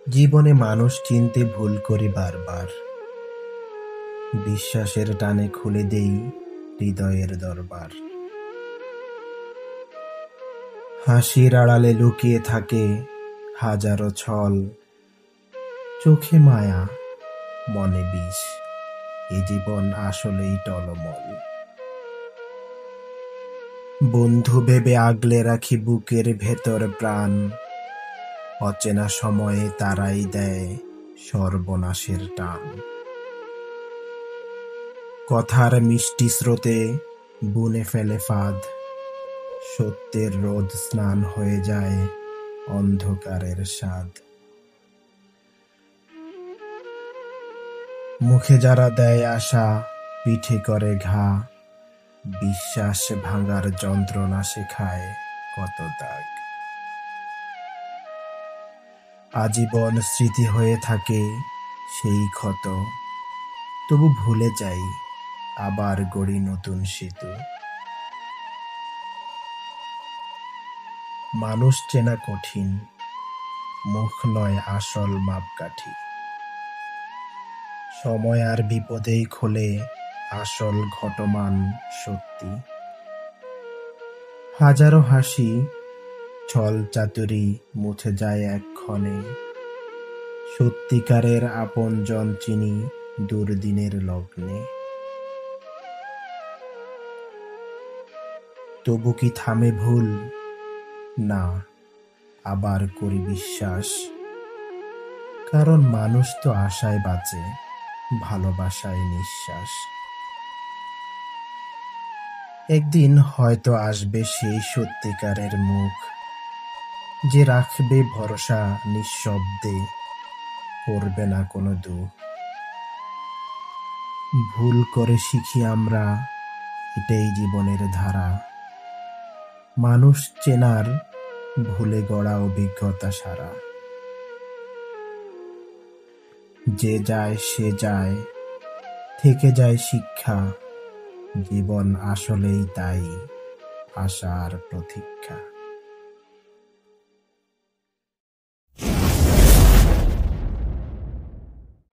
জীবনে মানুষ চিনতে ভুল করি বারবার। বিশ্বাসের টানে খুলে দেই হৃদয়ের দরবার। হাসির আড়ালে লুকিয়ে থাকে হাজারো ছল। চোখে মায়া, মনে বিষ। এ জীবন আসলেই টলমল। বন্ধু ভেবে আগলে রাখি বুকের ভেতর প্রাণ। অচেনা সময়ে তারাই দেয় সর্বনাশের টান। কথার মিষ্টি স্রোতে বুনে ফেলে ফাঁদ। সত্যের রোদ স্নান হয়ে যায় অন্ধকারের স্বাদ। মুখে যারা দেয় আশা, পিঠে করে ঘা। বিশ্বাস ভাঙার যন্ত্রণা শেখায় কত দাগ। আজীবন স্মৃতি হয়ে থাকে সেই ক্ষত। তবু ভুলে যাই, আবার গড়ি নতুন সেতু। মানুষ চেনা কঠিন, মুখ নয় আসল মাপকাঠি। সময় আর বিপদেই খোলে আসল ঘটমান সত্যি। হাজারো হাসি, ছল চাতুরি মুছে যায় এক্ষণে। সত্যিকারের আপনজন চিনি দুর্দিনের লগ্নে। তবু কি থামে ভুল? না, আবার করি বিশ্বাস। কারণ মানুষ তো আশায় বাঁচে, ভালোবাসায় নিঃশ্বাস। একদিন হয়তো আসবে সেই সত্যিকারের মুখ, যে রাখবে ভরসা নিঃশব্দে, করবে না কোনো দুঃখ। ভুল করে শিখি আমরা, এটাই জীবনের ধারা। মানুষ চেনার ভুলে গড়া অভিজ্ঞতা সারা। যে যায় সে যায়, থেকে যায় শিক্ষা। জীবন আসলেই তাই, আশার প্রতীক্ষা।